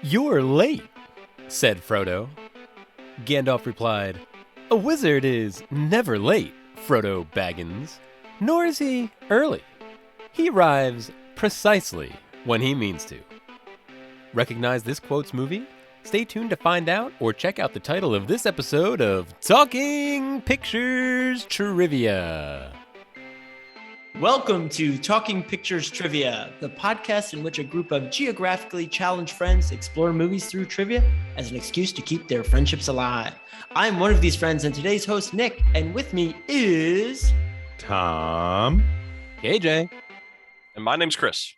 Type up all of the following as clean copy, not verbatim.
"You're late," said Frodo. Gandalf replied, "A wizard is never late, Frodo Baggins, nor is he early. He arrives precisely when he means to." Recognize this quote's movie? Stay tuned to find out, or check out the title of this episode of Talking Pictures Trivia. Welcome to Talking Pictures Trivia, the podcast in which a group of geographically challenged friends explore movies through trivia as an excuse to keep their friendships alive. I'm one of these friends and today's host, Nick, and with me is... Tom. KJ. And my name's Chris.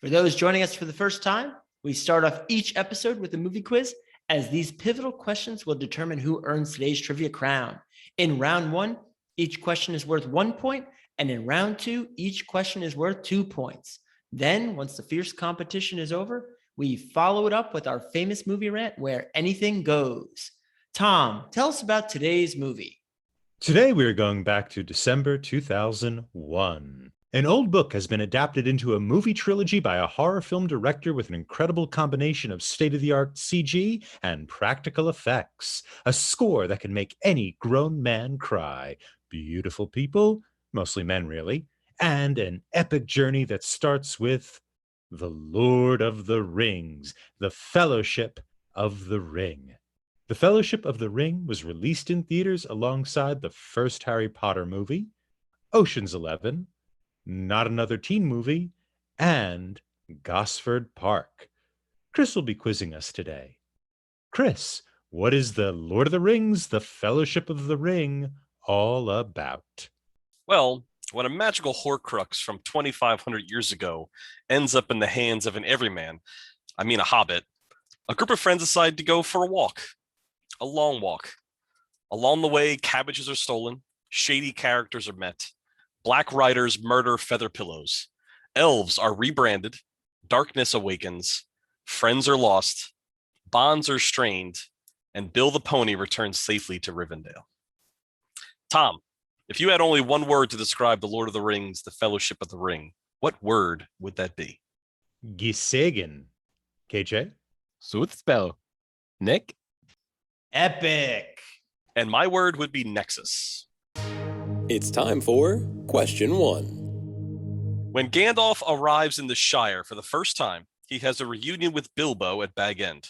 For those joining us for the first time, we start off each episode with a movie quiz, as these pivotal questions will determine who earns today's trivia crown. In round one, each question is worth 1 point, and in round two, each question is worth 2 points. Then, once the fierce competition is over, we follow it up with our famous movie rant where anything goes. Tom, tell us about today's movie. Today we are going back to December 2001. An old book has been adapted into a movie trilogy by a horror film director with an incredible combination of state-of-the-art CG and practical effects. A score that can make any grown man cry. Beautiful people, mostly men really, and an epic journey that starts with The Lord of the Rings, The Fellowship of the Ring. The Fellowship of the Ring was released in theaters alongside the first Harry Potter movie, Ocean's 11, Not Another Teen Movie, and Gosford Park. Chris will be quizzing us today. Chris, what is The Lord of the Rings, The Fellowship of the Ring all about? Well, when a magical Horcrux from 2,500 years ago ends up in the hands of an everyman, I mean a hobbit, a group of friends decide to go for a walk. A long walk. Along the way, cabbages are stolen, shady characters are met, black riders murder feather pillows, elves are rebranded, darkness awakens, friends are lost, bonds are strained, and Bill the Pony returns safely to Rivendell. Tom, if you had only one word to describe The Lord of the Rings, The Fellowship of the Ring, what word would that be? Gisegen. KJ? Soothspell. Nick? Epic. And my word would be Nexus. It's time for question 1. When Gandalf arrives in the Shire for the first time, he has a reunion with Bilbo at Bag End.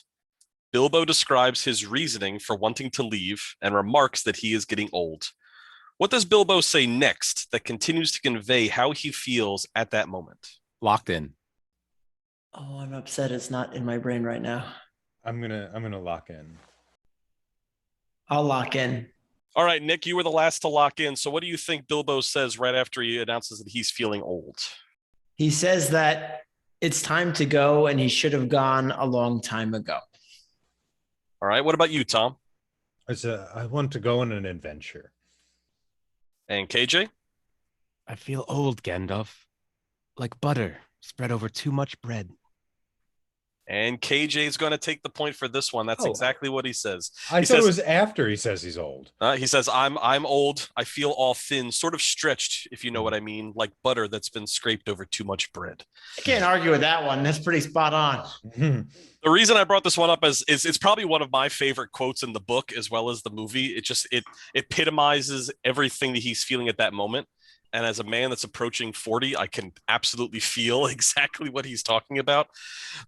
Bilbo describes his reasoning for wanting to leave and remarks that he is getting old. What does Bilbo say next that continues to convey how he feels at that moment? Locked in. Oh, I'm upset it's not in my brain right now. I'm gonna lock in. I'll lock in. All right, Nick, you were the last to lock in. So what do you think Bilbo says right after he announces that he's feeling old? He says that it's time to go and he should have gone a long time ago. All right, what about you, Tom? I want to go on an adventure. And KJ? "I feel old, Gandalf. Like butter spread over too much bread." And KJ is going to take the point for this one. That's exactly what he says. I thought it was after he says he's old. He says, I'm old. I feel all thin, sort of stretched, if you know what I mean, like butter that's been scraped over too much bread. I can't argue with that one. That's pretty spot on. The reason I brought this one up is it's probably one of my favorite quotes in the book as well as the movie. It epitomizes everything that he's feeling at that moment. And as a man that's approaching 40, I can absolutely feel exactly what he's talking about.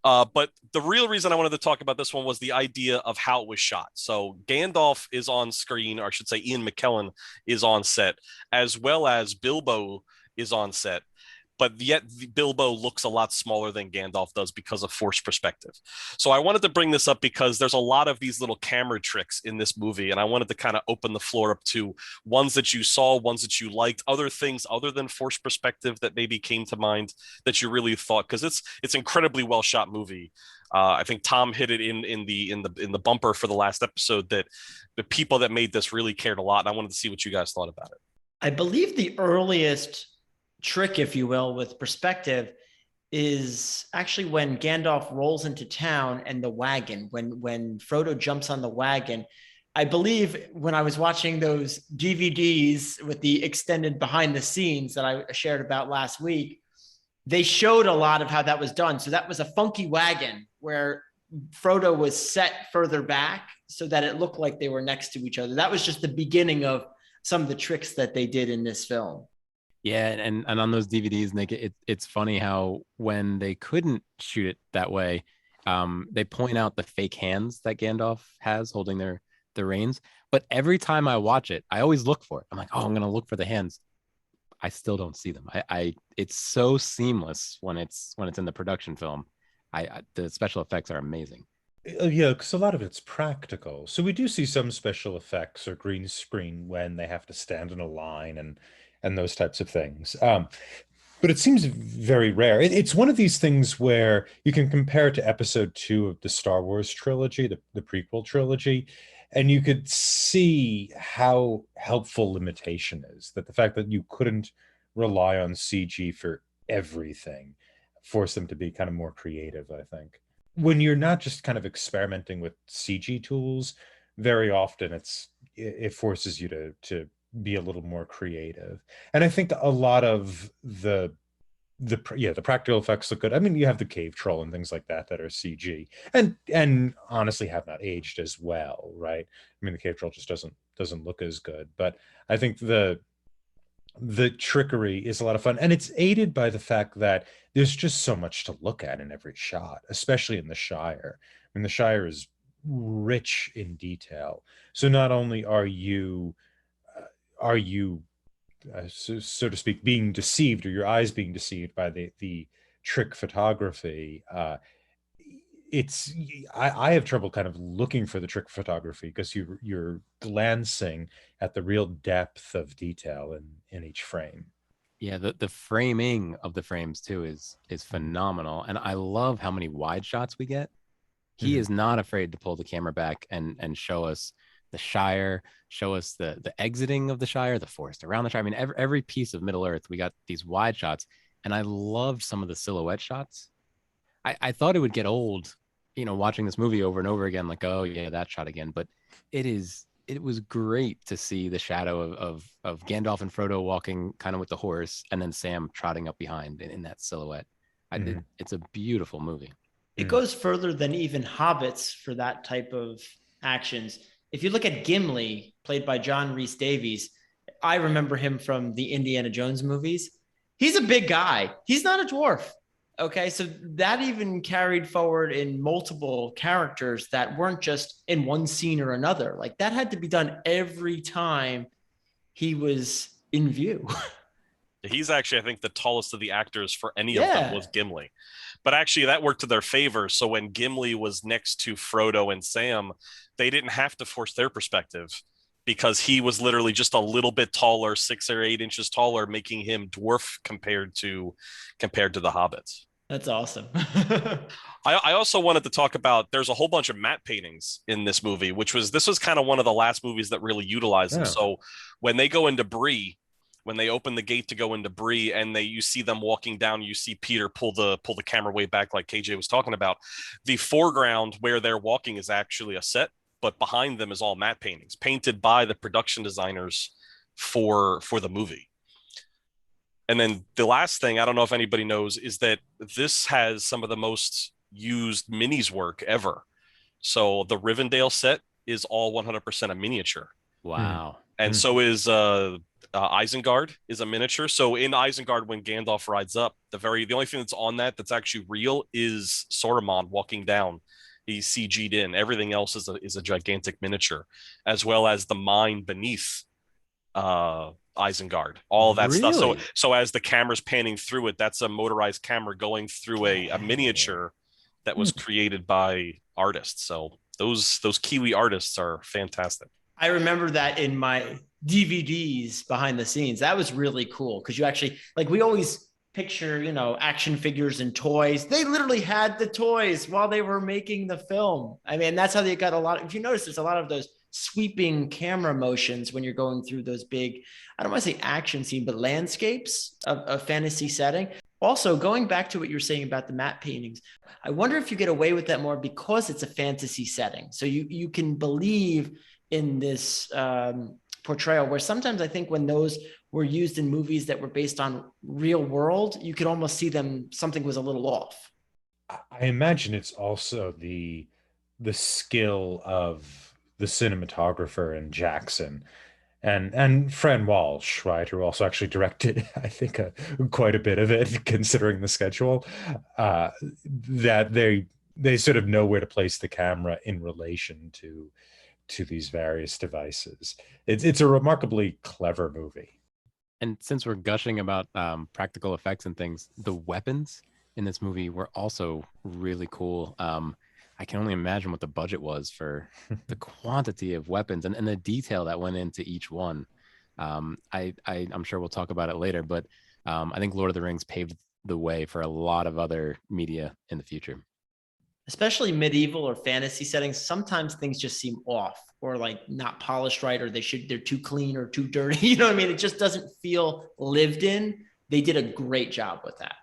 But the real reason I wanted to talk about this one was the idea of how it was shot. So Gandalf is on screen, or I should say Ian McKellen is on set, as well as Bilbo is on set. But yet Bilbo looks a lot smaller than Gandalf does because of forced perspective. So I wanted to bring this up because there's a lot of these little camera tricks in this movie, and I wanted to kind of open the floor up to ones that you saw, ones that you liked, other things other than forced perspective that maybe came to mind that you really thought, because it's incredibly well shot movie. I think Tom hit it in the bumper for the last episode that the people that made this really cared a lot, and I wanted to see what you guys thought about it. I believe the earliest trick, if you will, with perspective is actually when Gandalf rolls into town and the wagon, when Frodo jumps on the wagon. I believe when I was watching those DVDs with the extended behind the scenes that I shared about last week, they showed a lot of how that was done. So that was a funky wagon where Frodo was set further back so that it looked like they were next to each other. That was just the beginning of some of the tricks that they did in this film. Yeah, and on those DVDs, Nick, it's funny how when they couldn't shoot it that way, they point out the fake hands that Gandalf has holding the reins. But every time I watch it, I always look for it. I'm like, oh, I'm gonna look for the hands. I still don't see them. It's so seamless when it's in the production film. The special effects are amazing. Yeah, because a lot of it's practical. So we do see some special effects or green screen when they have to stand in a line and those types of things. But it seems very rare. It's one of these things where you can compare it to episode 2 of the Star Wars trilogy, the prequel trilogy, and you could see how helpful limitation is. That the fact that you couldn't rely on CG for everything forced them to be kind of more creative, I think. When you're not just kind of experimenting with CG tools, very often it forces you to be a little more creative. And I think a lot of the practical effects look good. I mean, you have the cave troll and things like that are CG and honestly have not aged as well, right? I mean, the cave troll just doesn't look as good. But I think the trickery is a lot of fun, and it's aided by the fact that there's just so much to look at in every shot, especially in the Shire. I mean, the Shire is rich in detail. So not only are you so to speak being deceived, or your eyes being deceived by the trick photography, I have trouble kind of looking for the trick photography because you're glancing at the real depth of detail in each frame. Yeah, the framing of the frames too is phenomenal, and I love how many wide shots we get. He is not afraid to pull the camera back and show us the Shire, show us the exiting of the Shire, the forest around the Shire. I mean, every piece of Middle Earth, we got these wide shots, and I loved some of the silhouette shots. I thought it would get old, watching this movie over and over again, like, oh yeah, that shot again. But it was great to see the shadow of Gandalf and Frodo walking kind of with the horse, and then Sam trotting up behind in that silhouette. It's a beautiful movie. It goes further than even hobbits for that type of actions. If you look at Gimli, played by John Rhys Davies, I remember him from the Indiana Jones movies. He's a big guy. He's not a dwarf. Okay, so that even carried forward in multiple characters that weren't just in one scene or another. Like, that had to be done every time he was in view. He's actually, I think, the tallest of the actors for any of them was Gimli. But actually, that worked to their favor. So when Gimli was next to Frodo and Sam, they didn't have to force their perspective because he was literally just a little bit taller, 6 or 8 inches taller, making him dwarf compared to the hobbits. That's awesome. I also wanted to talk about, there's a whole bunch of matte paintings in this movie, this was kind of one of the last movies that really utilized them. So when they go into Bree, when they open the gate to go into Bree, and you see them walking down, you see Peter pull the camera way back, like KJ was talking about. The foreground where they're walking is actually a set, but behind them is all matte paintings painted by the production designers for the movie. And then the last thing, I don't know if anybody knows, is that this has some of the most used minis work ever. So the Rivendell set is all 100% a miniature. Wow. And so is Isengard is a miniature. So in Isengard, when Gandalf rides up, the only thing that's on that's actually real is Saruman walking down. He's CG'd in. Everything else is a gigantic miniature, as well as the mine beneath Isengard. All that stuff. So as the camera's panning through it, that's a motorized camera going through a miniature that was created by artists. So those Kiwi artists are fantastic. I remember that in my DVDs behind the scenes. That was really cool because you actually, like, we always picture, action figures and toys. They literally had the toys while they were making the film. I mean, that's how they got a lot. If you notice, there's a lot of those sweeping camera motions when you're going through those big, I don't want to say action scene, but landscapes of fantasy setting. Also, going back to what you're saying about the matte paintings, I wonder if you get away with that more because it's a fantasy setting. So you can believe in this portrayal, where sometimes I think when those were used in movies that were based on real world, you could almost see something was a little off. I imagine it's also the skill of the cinematographer and Jackson and Fran Walsh, right, who also actually directed, I think, quite a bit of it, considering the schedule, that they sort of know where to place the camera in relation to these various devices. It's a remarkably clever movie. And since we're gushing about practical effects and things, the weapons in this movie were also really cool. I can only imagine what the budget was for the quantity of weapons and the detail that went into each one. I'm sure we'll talk about it later, but I think Lord of the Rings paved the way for a lot of other media in the future. Especially medieval or fantasy settings, sometimes things just seem off or like not polished right, or they're too clean or too dirty. You know what I mean? It just doesn't feel lived in. They did a great job with that.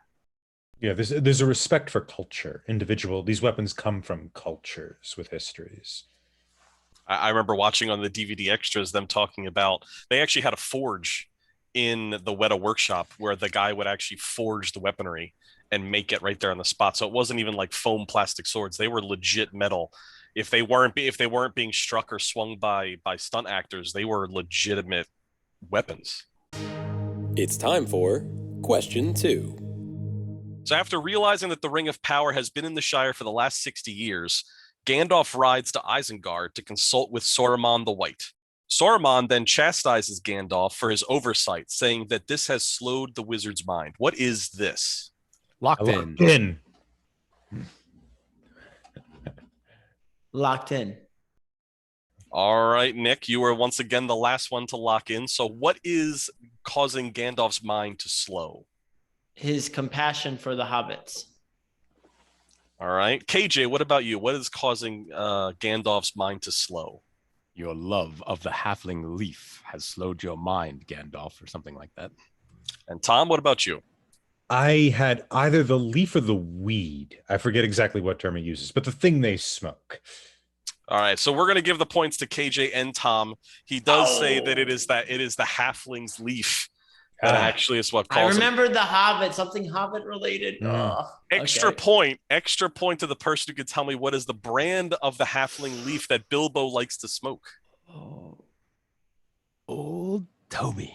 Yeah, there's a respect for culture. These weapons come from cultures with histories. I remember watching on the DVD extras them talking about they actually had a forge in the Weta workshop where the guy would actually forge the weaponry and make it right there on the spot. So it wasn't even like foam plastic swords; they were legit metal. If they weren't being struck or swung by stunt actors, they were legitimate weapons. It's time for question 2. So after realizing that the Ring of Power has been in the Shire for the last 60 years, Gandalf rides to Isengard to consult with Saruman the White. Saruman then chastises Gandalf for his oversight, saying that this has slowed the wizard's mind. What is this? Locked Locked in. Locked in. All right, Nick, you were once again the last one to lock in. So what is causing Gandalf's mind to slow? His compassion for the hobbits. All right. KJ, what about you? What is causing Gandalf's mind to slow? Your love of the halfling leaf has slowed your mind, Gandalf, or something like that. And Tom, what about you? I had either the leaf or the weed. I forget exactly what term he uses, but the thing they smoke. All right, so we're going to give the points to KJ and Tom. He does say that it is the halfling's leaf that actually is what caused. I remember the Hobbit, something Hobbit related. Extra point to the person who can tell me what is the brand of the halfling leaf that Bilbo likes to smoke. Old Toby.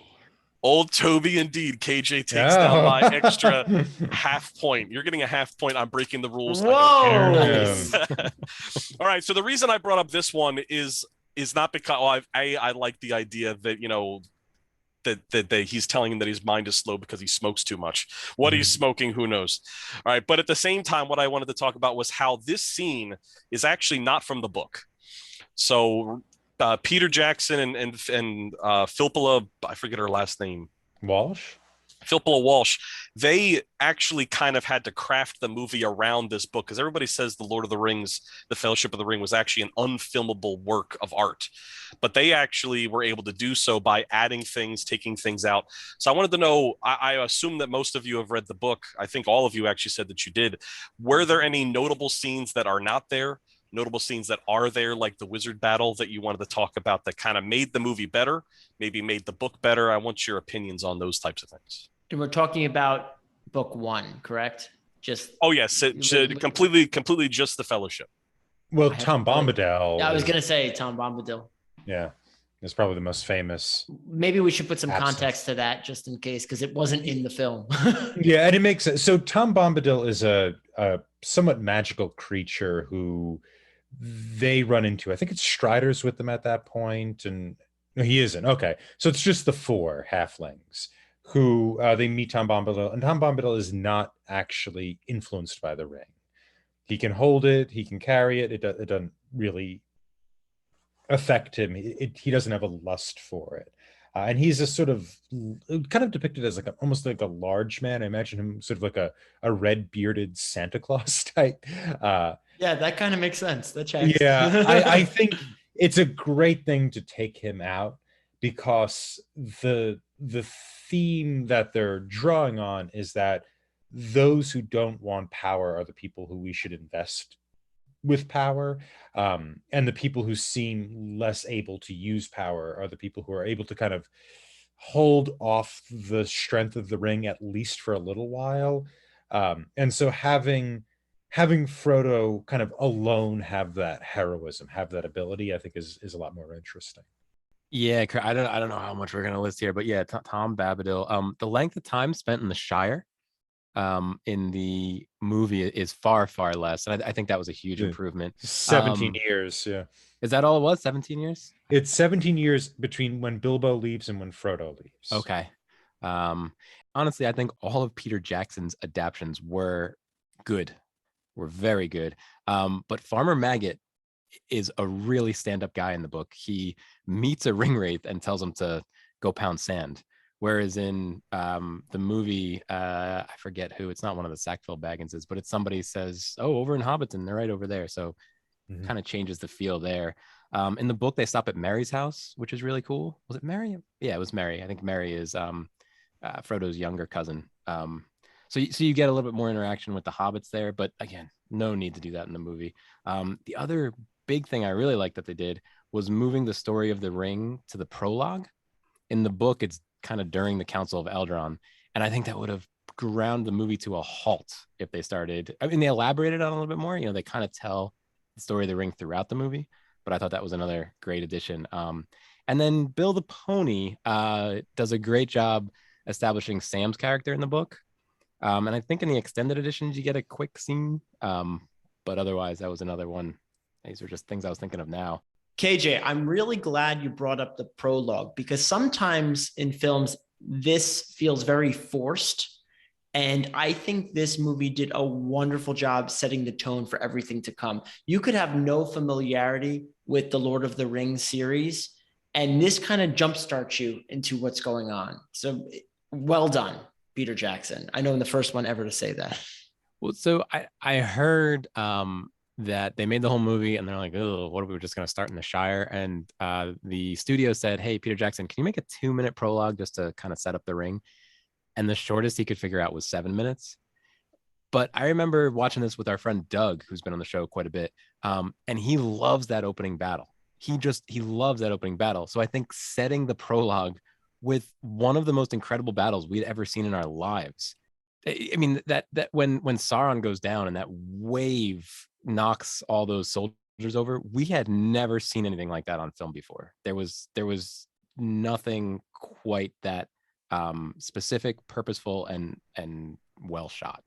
Old Toby, indeed. KJ takes down my extra half point. You're getting a half point. I'm breaking the rules. Whoa! All right. So the reason I brought up this one is not because I like the idea that that he's telling him that his mind is slow because he smokes too much. What he's smoking, who knows? All right. But at the same time, what I wanted to talk about was how this scene is actually not from the book. So Peter Jackson and Philippa, I forget her last name. Walsh? Philippa Walsh, they actually kind of had to craft the movie around this book because everybody says The Lord of the Rings, The Fellowship of the Ring was actually an unfilmable work of art. But they actually were able to do so by adding things, taking things out. So I wanted to know, I assume that most of you have read the book. I think all of you actually said that you did. Were there any notable scenes that are not there? Notable scenes that are there, like the wizard battle that you wanted to talk about that kind of made the movie better, maybe made the book better? I want your opinions on those types of things. And we're talking about book 1, correct? Just yes, completely just the Fellowship. Well, Tom Bombadil. Yeah, I was going to say Tom Bombadil. Yeah, it's probably the most famous. Maybe we should put some context to that just in case, because it wasn't in the film. Yeah, and it makes sense. So Tom Bombadil is a somewhat magical creature who they run into. I think it's Strider's with them at that point, and no, he isn't. Okay, so it's just the 4 halflings who they meet Tom Bombadil, and Tom Bombadil is not actually influenced by the ring. He can hold it, he can carry it. It doesn't really affect him. He doesn't have a lust for it. And he's a sort of kind of depicted as almost like a large man. I imagine him sort of like a red bearded Santa Claus type. Yeah, that kind of makes sense. That checks. Yeah, I think it's a great thing to take him out because the theme that they're drawing on is that those who don't want power are the people who we should invest with power, and the people who seem less able to use power are the people who are able to kind of hold off the strength of the ring, at least for a little while. And so having having Frodo kind of alone have that heroism, have that ability, I think is a lot more interesting. Yeah, I don't know how much we're gonna list here, but yeah, Tom Bombadil. The length of time spent in the Shire, in the movie is far less, and I think that was a huge improvement. 17 years, yeah. Is that all it was? 17 years? It's 17 years between when Bilbo leaves and when Frodo leaves. Okay. Honestly, I think all of Peter Jackson's adaptions were good, were very good. But Farmer Maggot is a really stand-up guy in the book. He meets a ring wraith and tells him to go pound sand. Whereas in the movie, I forget who, it's not one of the Sackville Bagginses, but it's somebody says, oh, over in Hobbiton, they're right over there. So kind of changes the feel there. In the book, they stop at Mary's house, which is really cool. Was it Mary? Yeah, it was Mary. I think Mary is Frodo's younger cousin. So you get a little bit more interaction with the hobbits there, but again, no need to do that in the movie. The other big thing I really liked that they did was moving the story of the ring to the prologue. In the book, it's kind of during the Council of Eldron, and I think that would have ground the movie to a halt if they started. I mean, they elaborated on it a little bit more. You know, they kind of tell the story of the ring throughout the movie, but I thought that was another great addition. And then Bill the Pony does a great job establishing Sam's character in the book. And I think in the extended editions, you get a quick scene. But otherwise, that was another one. These are just things I was thinking of now. KJ, I'm really glad you brought up the prologue, because sometimes in films, this feels very forced. And I think this movie did a wonderful job setting the tone for everything to come. You could have no familiarity with the Lord of the Rings series, and this kind of jumpstarts you into what's going on. So well done, Peter Jackson. I know I'm the first one ever to say that. Well, so I heard that they made the whole movie and they're like, oh, what are we just going to start in the Shire? And the studio said, hey, Peter Jackson, can you make a 2-minute prologue just to kind of set up the ring? And the shortest he could figure out was 7 minutes. But I remember watching this with our friend Doug, who's been on the show quite a bit. And he loves that opening battle. He loves that opening battle. So I think setting the prologue with one of the most incredible battles we'd ever seen in our lives. I mean, that when Sauron goes down and that wave knocks all those soldiers over, we had never seen anything like that on film before. There was nothing quite that specific, purposeful, and well shot.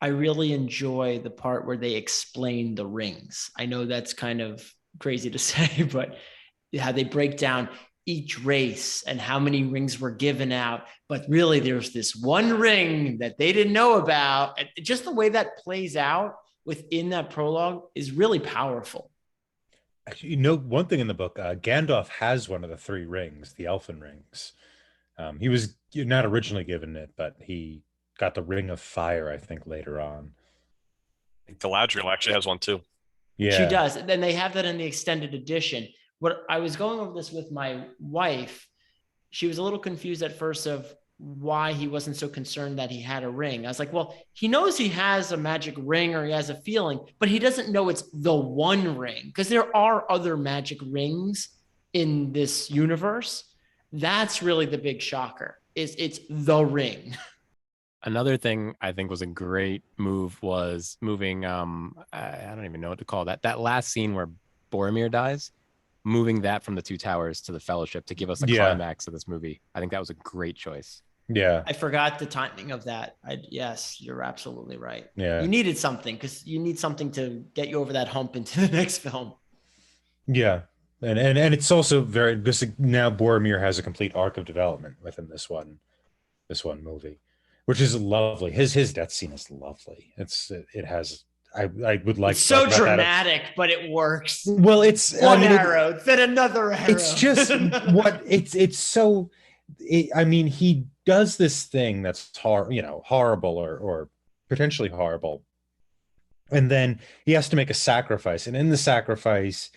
I really enjoy the part where they explain the rings. I know that's kind of crazy to say, but how they break down each race and how many rings were given out. But really, there's this one ring that they didn't know about. And just the way that plays out within that prologue is really powerful. Actually, you know, one thing in the book, Gandalf has one of the 3 rings, the elfin rings. He was not originally given it, but he got the Ring of Fire, I think, later on. Galadriel actually has one too. Yeah, she does. Then they have that in the extended edition. What I was going over this with my wife, she was a little confused at first of why he wasn't so concerned that he had a ring. I was like, well, he knows he has a magic ring or he has a feeling, but he doesn't know it's the one ring, because there are other magic rings in this universe. That's really the big shocker, is it's the ring. Another thing I think was a great move was moving, I don't even know what to call that. That last scene where Boromir dies, moving that from the 2 towers to the Fellowship to give us the climax of this movie. I think that was a great choice. Yeah. I forgot the timing of that. Yes, you're absolutely right. Yeah. You needed something, because you need something to get you over that hump into the next film. Yeah. And it's also very, because now Boromir has a complete arc of development within this one movie, which is lovely. His death scene is lovely. It has, I would like, it's so dramatic, but it works. Well, it's one arrow, then another arrow. It's just it's so, I mean, he does this thing that's horrible or potentially horrible, and then he has to make a sacrifice, and in the sacrifice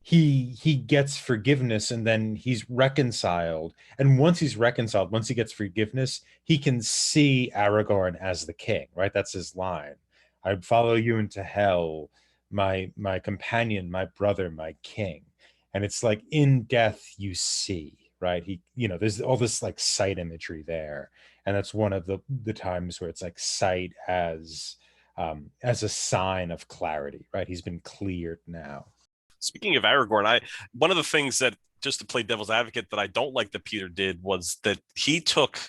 he gets forgiveness, and then he's reconciled, and once he's reconciled, once he gets forgiveness, he can see Aragorn as the king, right? That's his line. I'd follow you into hell, my companion, my brother, my king. And it's like, in death you see, right? There's all this like sight imagery there, and that's one of the times where it's like sight as as a sign of clarity, right? He's been cleared now. Speaking of Aragorn, one of the things that, just to play devil's advocate, that I don't like that Peter did was that he took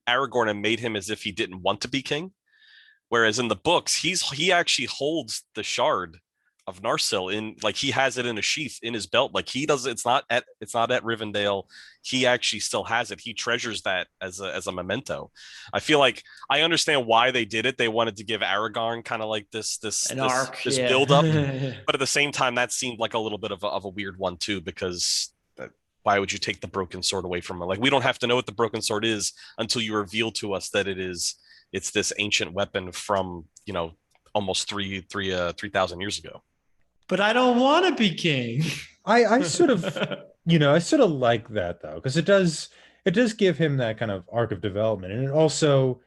Aragorn and made him as if he didn't want to be king. Whereas in the books, he actually holds the shard of Narsil in, like, he has it in a sheath in his belt. Like, he does, it's not at Rivendell. He actually still has it. He treasures that as a memento. I feel like I understand why they did it. They wanted to give Aragorn kind of like this arc, build up, but at the same time, that seemed like a little bit of a weird one too, because why would you take the broken sword away from him? Like, we don't have to know what the broken sword is until you reveal to us that it's this ancient weapon from, almost 3,000 years ago. But I don't want to be king. I sort of, I sort of like that though, because it does give him that kind of arc of development. And it also,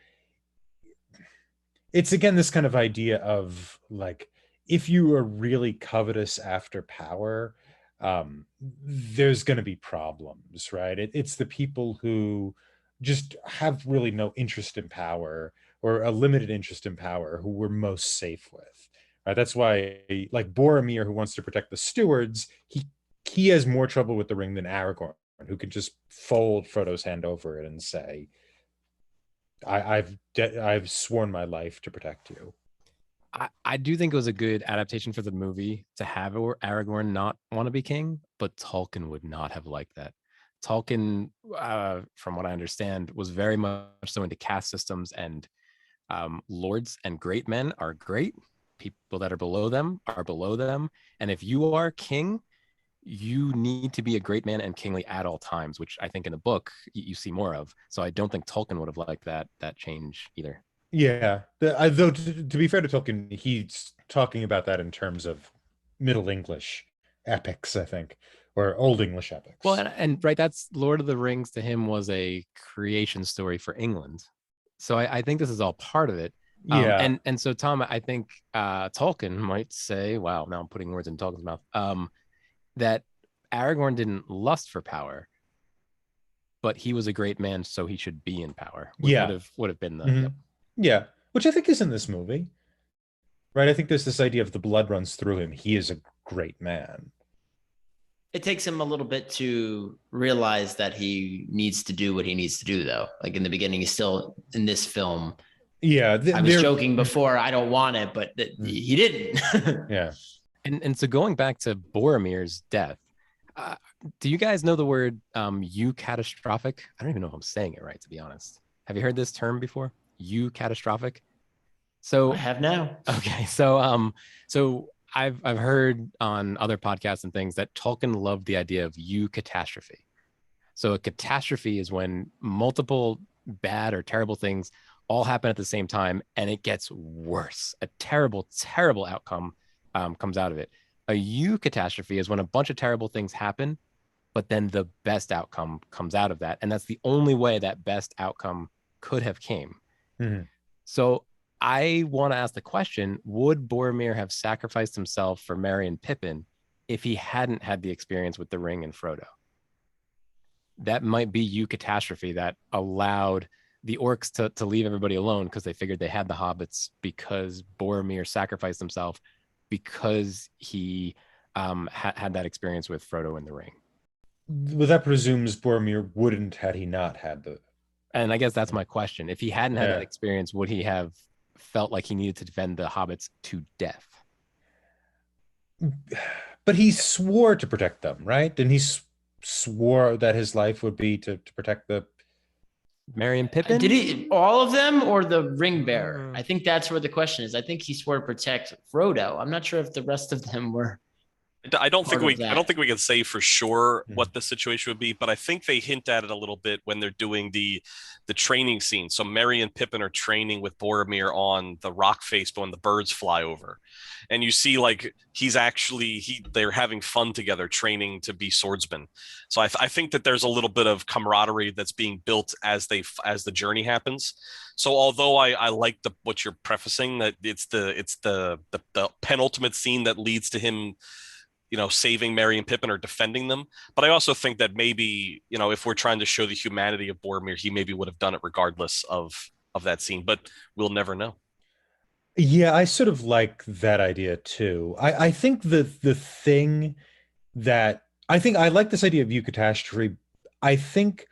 it's again, this kind of idea of like, if you are really covetous after power, there's going to be problems, right? It's the people who just have really no interest in power, or a limited interest in power, who we're most safe with, right? That's why, like Boromir, who wants to protect the stewards, he has more trouble with the ring than Aragorn, who can just fold Frodo's hand over it and say, I've sworn my life to protect you. I do think it was a good adaptation for the movie to have Aragorn not want to be king, but Tolkien would not have liked that. Tolkien, from what I understand, was very much so into caste systems, and lords and great men are great. People that are below them are below them. And if you are king, you need to be a great man and kingly at all times, which I think in the book you see more of. So I don't think Tolkien would have liked that change either. Yeah, though to be fair to Tolkien, he's talking about that in terms of Middle English epics, I think, or Old English epics. Well, and right, that's Lord of the Rings to him was a creation story for England. So I think this is all part of it. Yeah. And so Tom, I think Tolkien might say, wow, now I'm putting words in Tolkien's mouth, that Aragorn didn't lust for power, but he was a great man, so he should be in power. Would have been the Yep. Yeah, which I think is in this movie, right? I think there's this idea of the blood runs through him. He is a great man. It takes him a little bit to realize that he needs to do what he needs to do, though. Like in the beginning, he's still in this film. Yeah, I was joking before, I don't want it, but he didn't. Yeah. And so going back to Boromir's death, do you guys know the word eucatastrophic? I don't even know if I'm saying it right, to be honest. Have you heard this term before? Eucatastrophic? So I have now. Okay, so I've heard on other podcasts and things that Tolkien loved the idea of eucatastrophe. So a catastrophe is when multiple bad or terrible things all happen at the same time, and it gets worse. A terrible, terrible outcome comes out of it. A eucatastrophe is when a bunch of terrible things happen, but then the best outcome comes out of that, and that's the only way that best outcome could have came. Mm-hmm. So I want to ask the question, would Boromir have sacrificed himself for Merry and Pippin if he hadn't had the experience with the ring and Frodo? That might be eucatastrophe that allowed the orcs to leave everybody alone because they figured they had the hobbits, because Boromir sacrificed himself because he had that experience with Frodo and the ring. Well, that presumes Boromir wouldn't had he not had the... And I guess that's my question. If he hadn't had that experience, would he have felt like he needed to defend the hobbits to death? But he swore to protect them, right? And he swore that his life would be to protect the... Merry and Pippin? Did he all of them or the ring bearer? I think that's where the question is. I think he swore to protect Frodo. I'm not sure if the rest of them were. I don't think we can say for sure what the situation would be, but I think they hint at it a little bit when they're doing the training scene. So Merry and Pippin are training with Boromir on the rock face when the birds fly over, and you see like they're having fun together training to be swordsmen. So I think that there's a little bit of camaraderie that's being built as the journey happens. So although I like what you're prefacing, that it's the penultimate scene that leads to him, saving Merry and Pippin or defending them. But I also think that maybe, if we're trying to show the humanity of Boromir, he maybe would have done it regardless of that scene, but we'll never know. Yeah, I sort of like that idea too. I think the thing that I think I like this idea of eucatastrophe. I think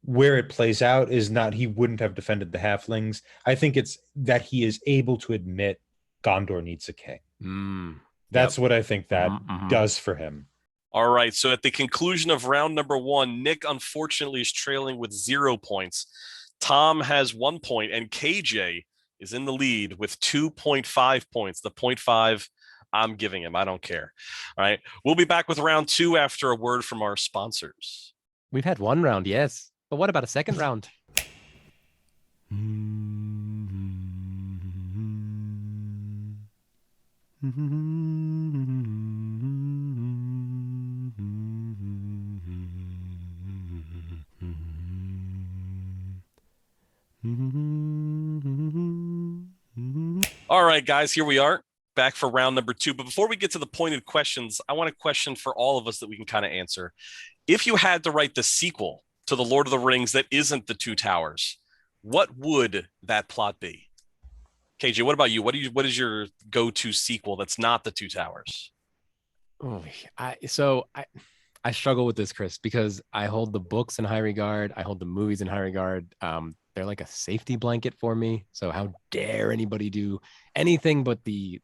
where it plays out is not he wouldn't have defended the halflings. I think it's that he is able to admit Gondor needs a king. Yep. That's what I think that Mhm. does for him. All right. So at the conclusion of round number 1, Nick unfortunately is trailing with 0 points. Tom has 1 point, and KJ is in the lead with 2.5 points. The 0.5 I'm giving him. I don't care. All right. We'll be back with round 2 after a word from our sponsors. We've had one round, yes. But what about a second round? All right, guys, here we are back for round number 2. But before we get to the pointed questions, I want a question for all of us that we can kind of answer. If you had to write the sequel to The Lord of the Rings that isn't The Two Towers, what would that plot be? KJ, what about you? What is your go-to sequel that's not The Two Towers? Oh, I struggle with this, Chris, because I hold the books in high regard. I hold the movies in high regard. They're like a safety blanket for me. So how dare anybody do anything but the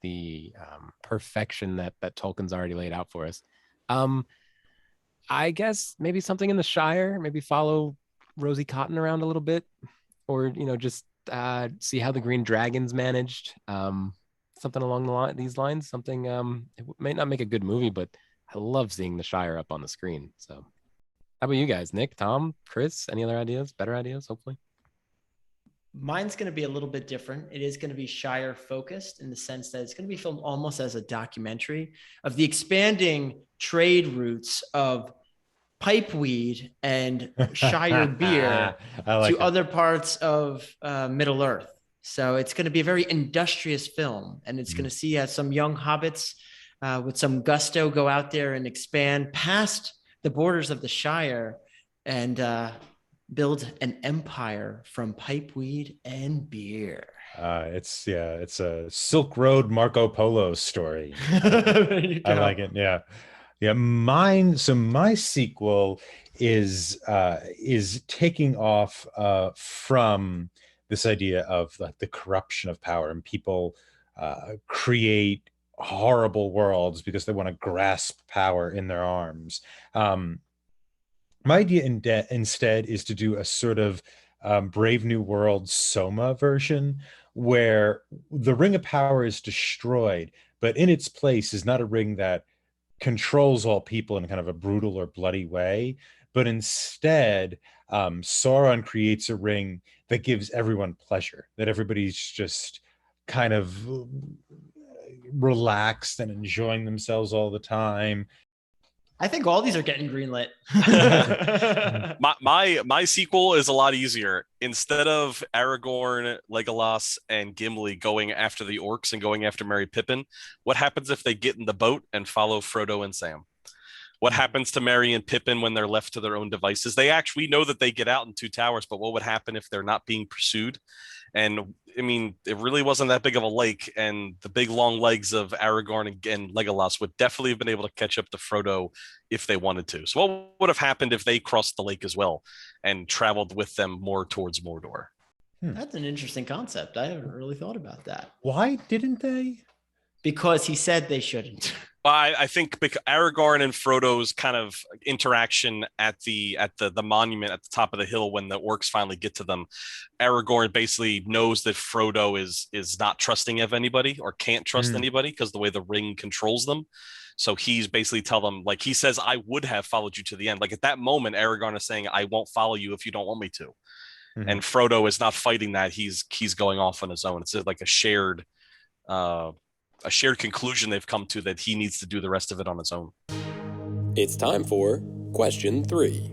perfection that Tolkien's already laid out for us? I guess maybe something in the Shire. Maybe follow Rosie Cotton around a little bit, or just see how the Green Dragons managed. Something along these lines. Something it might not make a good movie, but I love seeing the Shire up on the screen. So, how about you guys, Nick, Tom, Chris? Any other ideas? Better ideas, hopefully. Mine's going to be a little bit different. It is going to be Shire focused in the sense that it's going to be filmed almost as a documentary of the expanding trade routes of pipeweed and Shire beer I like to it. other parts of Middle Earth. So it's going to be a very industrious film, and it's going to see some young hobbits with some gusto go out there and expand past the borders of the Shire and build an empire from pipeweed and beer. It's a Silk Road Marco Polo story. There you I go. like it. Yeah. Yeah, my sequel is taking off from this idea of like the corruption of power, and people create horrible worlds because they want to grasp power in their arms. My idea instead is to do a sort of Brave New World Soma version where the Ring of Power is destroyed, but in its place is not a ring that controls all people in kind of a brutal or bloody way, but instead, Sauron creates a ring that gives everyone pleasure, that everybody's just kind of relaxed and enjoying themselves all the time. I think all these are getting greenlit. My sequel is a lot easier. Instead of Aragorn, Legolas, and Gimli going after the orcs and going after Merry Pippin, what happens if they get in the boat and follow Frodo and Sam? What happens to Merry and Pippin when they're left to their own devices? We know that they get out in Two Towers, but what would happen if they're not being pursued? And I mean, it really wasn't that big of a lake, and the big long legs of Aragorn and Legolas would definitely have been able to catch up to Frodo if they wanted to. So, what would have happened if they crossed the lake as well and traveled with them more towards Mordor? That's an interesting concept. I haven't really thought about that. Why didn't they? Because he said they shouldn't. I think Aragorn and Frodo's kind of interaction at the monument at the top of the hill when the orcs finally get to them, Aragorn basically knows that Frodo is not trusting of anybody or can't trust anybody because the way the ring controls them. So he's basically tell them, like he says, I would have followed you to the end. Like at that moment, Aragorn is saying, I won't follow you if you don't want me to. And Frodo is not fighting that. He's going off on his own. It's like a shared conclusion they've come to that he needs to do the rest of it on his own. It's time for question 3.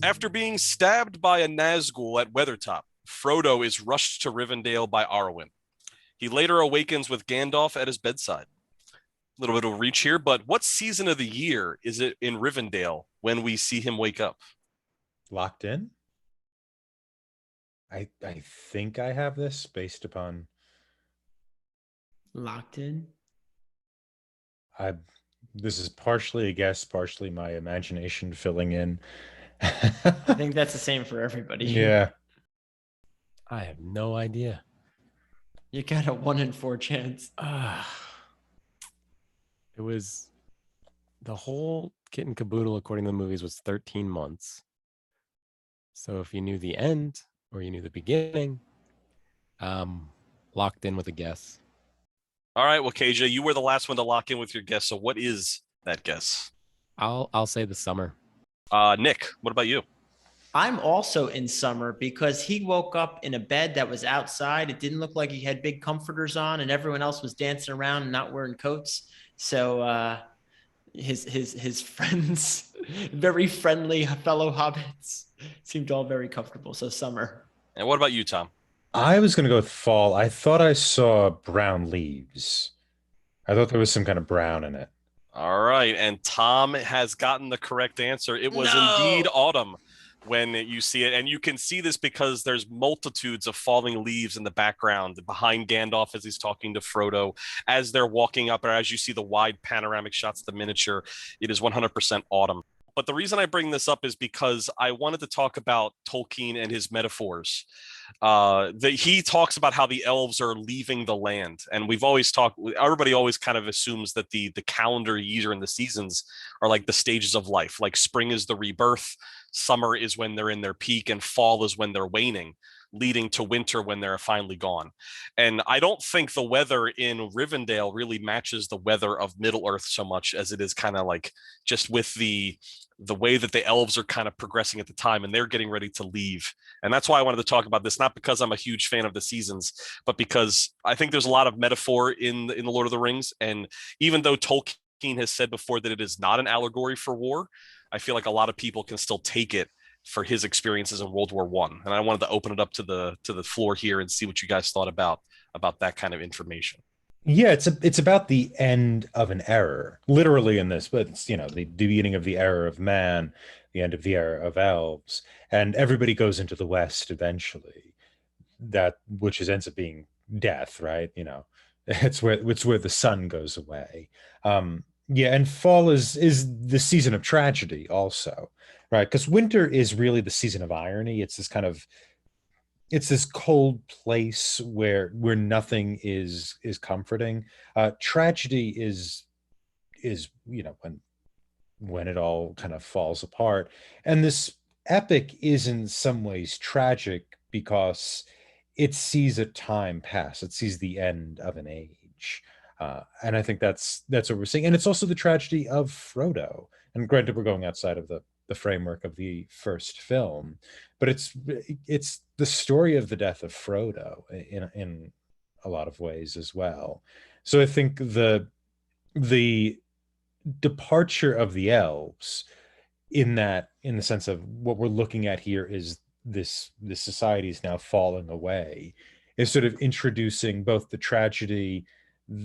After being stabbed by a Nazgul at Weathertop, Frodo is rushed to Rivendell by Arwen. He later awakens with Gandalf at his bedside. A little bit of a reach here, but what season of the year is it in Rivendell when we see him wake up? Locked in? I think I have this based upon Locked in. I This is partially a guess, partially my imagination filling in. I think that's the same for everybody. Yeah. I have no idea. You got a 1 in 4 chance. It was the whole kit and caboodle, according to the movies, was 13 months. So if you knew the end or you knew the beginning, locked in with a guess. All right, well, KJ, you were the last one to lock in with your guess. So what is that guess? I'll say the summer. Nick, what about you? I'm also in summer because he woke up in a bed that was outside. It didn't look like he had big comforters on, and everyone else was dancing around and not wearing coats. So his friends, very friendly fellow hobbits, seemed all very comfortable. So summer. And what about you, Tom? I was going to go with fall. I thought I saw brown leaves. I thought there was some kind of brown in it. All right, and Tom has gotten the correct answer. It was indeed autumn when you see it, and you can see this because there's multitudes of falling leaves in the background behind Gandalf as he's talking to Frodo, as they're walking up, or as you see the wide panoramic shots of the miniature. It is 100% autumn. But the reason I bring this up is because I wanted to talk about Tolkien and his metaphors. He talks about how the elves are leaving the land, and we've always talked. Everybody always kind of assumes that the calendar year and the seasons are like the stages of life. Like spring is the rebirth, summer is when they're in their peak, and fall is when they're waning, leading to winter when they're finally gone. And I don't think the weather in Rivendell really matches the weather of Middle Earth so much as it is kind of like just with the way that the elves are kind of progressing at the time and they're getting ready to leave. And that's why I wanted to talk about this, not because I'm a huge fan of the seasons, but because I think there's a lot of metaphor in the Lord of the Rings. And even though Tolkien has said before that it is not an allegory for war, I feel like a lot of people can still take it for his experiences in World War One. And I wanted to open it up to the floor here and see what you guys thought about that kind of information. Yeah, it's about the end of an era, literally in this, but it's, the beginning of the era of man, the end of the era of elves, and everybody goes into the West eventually. That which ends up being death, right? It's where the sun goes away. Yeah, and fall is the season of tragedy also, right? Because winter is really the season of irony. It's this cold place where nothing is comforting. Tragedy is when it all kind of falls apart. And this epic is in some ways tragic because it sees a time pass. It sees the end of an age. And I think that's what we're seeing. And it's also the tragedy of Frodo. And granted, we're going outside of the framework of the first film, but it's the story of the death of Frodo in a lot of ways as well. So I think the departure of the elves in the sense of what we're looking at here is this society is now falling away, is sort of introducing both the tragedy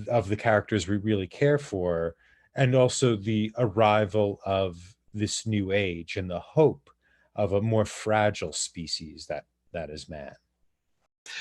of the characters we really care for and also the arrival of this new age and the hope of a more fragile species that is man.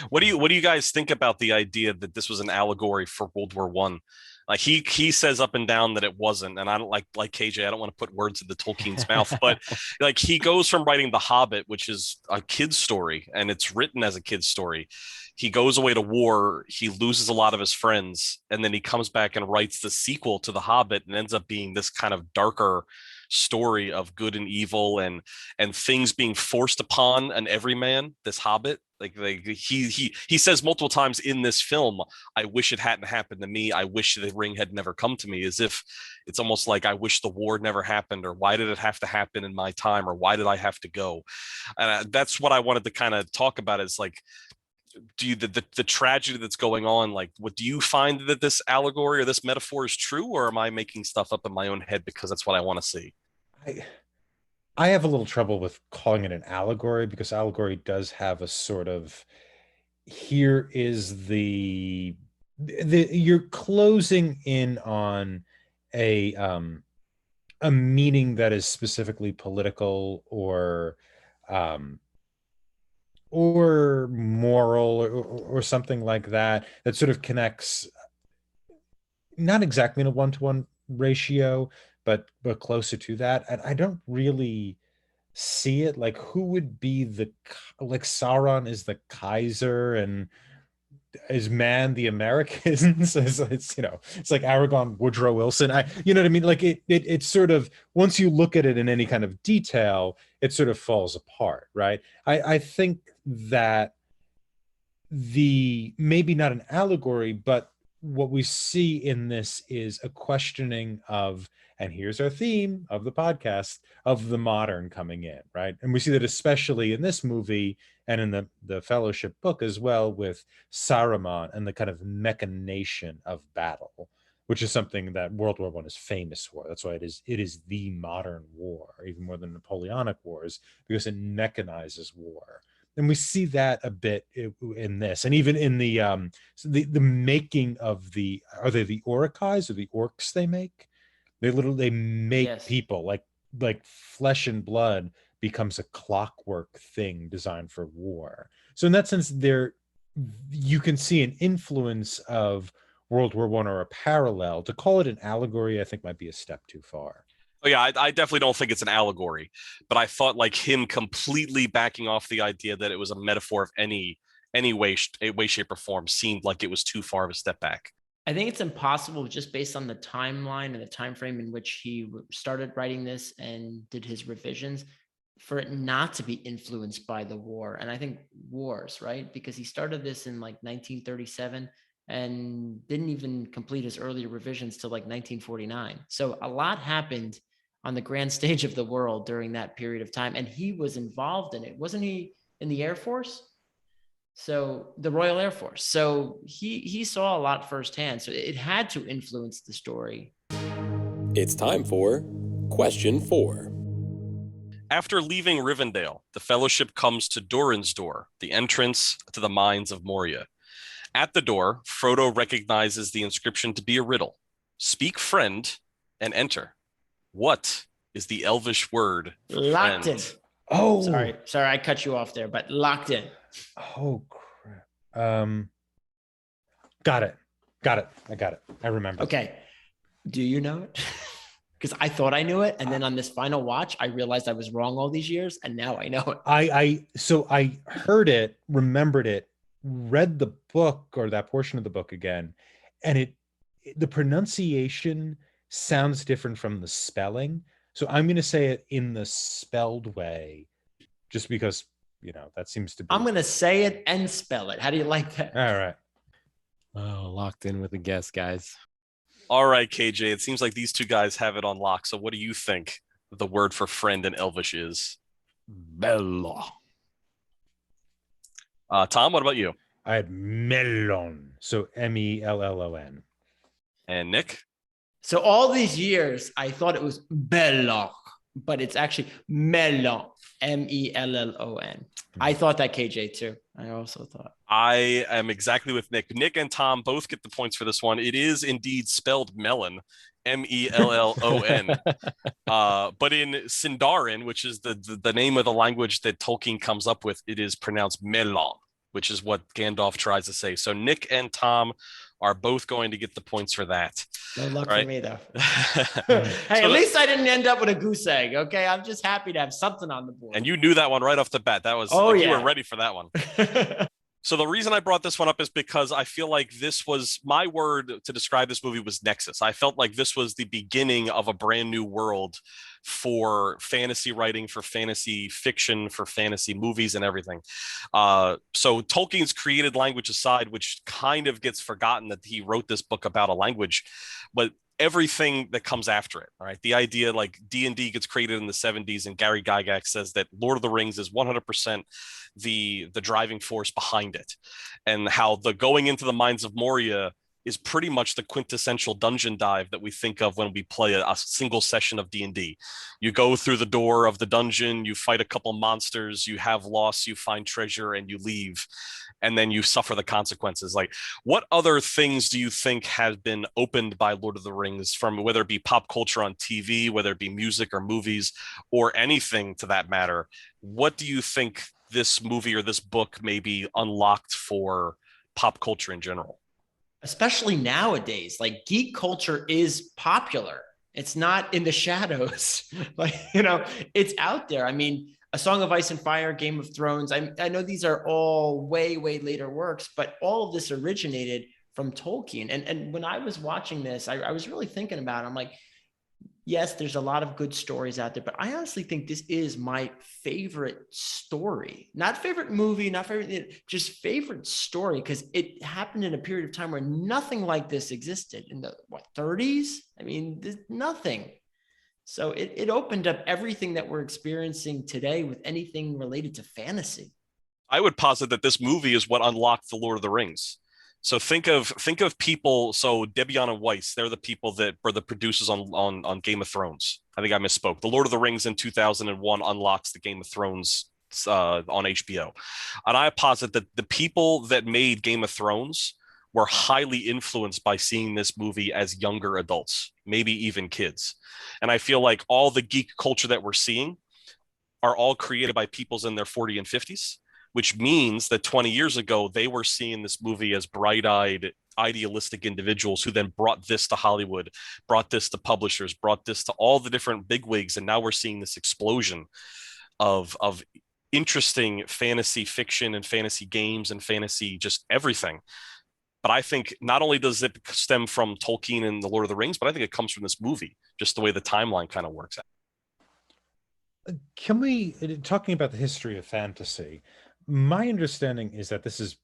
What do you guys think about the idea that this was an allegory for World War One? Like he says up and down that it wasn't, and I don't like KJ. I don't want to put words in the Tolkien's mouth, but like he goes from writing The Hobbit, which is a kid's story, and it's written as a kid's story. He goes away to war. He loses a lot of his friends, and then he comes back and writes the sequel to The Hobbit, and ends up being this kind of darker story of good and evil and things being forced upon an everyman. This Hobbit, like he says multiple times in this film, I wish it hadn't happened to me. I wish the ring had never come to me, as if it's almost like I wish the war never happened, or why did it have to happen in my time, or why did I have to go? And that's what I wanted to kind of talk about is like, do you the tragedy that's going on, like what do you find that this allegory or this metaphor is true, or am I making stuff up in my own head because that's what I want to see? I have a little trouble with calling it an allegory because allegory does have a sort of, here is you're closing in on a meaning that is specifically political or moral or something like that sort of connects not exactly in a 1-to-1 ratio, but closer to that. And I don't really see it. Like, who would be like Sauron is the Kaiser and is Man the Americans? It's it's like Aragon, Woodrow Wilson. You know what I mean? Like it's sort of, once you look at it in any kind of detail, it sort of falls apart, right? I think that maybe not an allegory, but what we see in this is a questioning of, and here's our theme of the podcast, of the modern coming in, right? And we see that especially in this movie and in the Fellowship book as well, with Saruman and the kind of machination of battle, which is something that World War I is famous for. That's why it is the modern war, even more than Napoleonic Wars, because it mechanizes war. And we see that a bit in this, and even in the making of are they the Orcais or the orcs they make? They make Yes. people like flesh and blood becomes a clockwork thing designed for war. So in that sense, you can see an influence of World War I, or a parallel. To call it an allegory, I think, might be a step too far. Oh yeah, I definitely don't think it's an allegory, but I thought like him completely backing off the idea that it was a metaphor of any way, shape, or form seemed like it was too far of a step back. I think it's impossible, just based on the timeline and the time frame in which he started writing this and did his revisions, for it not to be influenced by the war. And I think wars, right? Because he started this in like 1937 and didn't even complete his earlier revisions till like 1949. So a lot happened on the grand stage of the world during that period of time, and he was involved in it. Wasn't he in the Air Force? So the Royal Air Force. So he saw a lot firsthand. So it had to influence the story. It's time for question 4. After leaving Rivendell, the Fellowship comes to Durin's door, the entrance to the mines of Moria. At the door, Frodo recognizes the inscription to be a riddle. Speak friend and enter. What is the Elvish word Locked friend? in. Oh, Sorry, I cut you off there, but locked in. Oh crap. Got it. I got it. I remember. Okay. Do you know it? Because I thought I knew it, and then on this final watch, I realized I was wrong all these years, and now I know it. So I heard it, remembered it, read the book, or that portion of the book again, and the pronunciation sounds different from the spelling. So I'm going to say it in the spelled way, just because, that seems to be. I'm going to say it and spell it. How do you like that? All right. Oh, locked in with a guess, guys. All right, KJ, it seems like these two guys have it on lock. So what do you think the word for friend in Elvish is? Bella. Tom, what about you? I had melon. So Mellon. And Nick? So all these years, I thought it was Belloc, but it's actually Melon, Mellon. I thought that, KJ, too. I also thought. I am exactly with Nick. Nick and Tom both get the points for this one. It is indeed spelled melon, Mellon. But in Sindarin, which is the name of the language that Tolkien comes up with, it is pronounced melon, which is what Gandalf tries to say. So Nick and Tom are both going to get the points for that. No luck right? for me, though. Hey, at least I didn't end up with a goose egg, okay? I'm just happy to have something on the board. And you knew that one right off the bat. That was, you were ready for that one. So the reason I brought this one up is because I feel like this was, my word to describe this movie was nexus. I felt like this was the beginning of a brand new world for fantasy writing, for fantasy fiction, for fantasy movies and everything. So Tolkien's created language aside, which kind of gets forgotten that he wrote this book about a language, but everything that comes after it, all right? The idea like D&D gets created in the 70s, and Gary Gygax says that Lord of the Rings is 100% the driving force behind it, and how the going into the mines of Moria is pretty much the quintessential dungeon dive that we think of when we play a single session of D&D. You go through the door of the dungeon, you fight a couple monsters, you have loss, you find treasure, and you leave. And then you suffer the consequences. Like, what other things do you think have been opened by Lord of the Rings, from whether it be pop culture on TV, whether it be music or movies, or anything to that matter? What do you think this movie or this book maybe unlocked for pop culture in general? especially nowadays. Like, geek culture is popular. It's not in the shadows. Like, it's out there. I mean, A Song of Ice and Fire, Game of Thrones. I know these are all way, way later works, but all of this originated from Tolkien. And when I was watching this, I was really thinking about it. I'm like, yes, there's a lot of good stories out there, but I honestly think this is my favorite story. Not favorite movie, not favorite, just favorite story, because it happened in a period of time where nothing like this existed in the 30s. I mean, there's nothing. So it opened up everything that we're experiencing today with anything related to fantasy. I would posit that this movie is what unlocked the Lord of the Rings. So think of people. So Debian and Weiss, they're the people that were the producers on Game of Thrones. I think I misspoke. The Lord of the Rings in 2001 unlocks the Game of Thrones on HBO. And I posit that the people that made Game of Thrones were highly influenced by seeing this movie as younger adults, maybe even kids. And I feel like all the geek culture that we're seeing are all created by peoples in their 40s and 50s, which means that 20 years ago, they were seeing this movie as bright-eyed, idealistic individuals who then brought this to Hollywood, brought this to publishers, brought this to all the different bigwigs. And now we're seeing this explosion of interesting fantasy fiction and fantasy games and fantasy just everything. But I think not only does it stem from Tolkien and The Lord of the Rings, but I think it comes from this movie, just the way the timeline kind of works out. Can we, talking about the history of fantasy, my understanding is that this is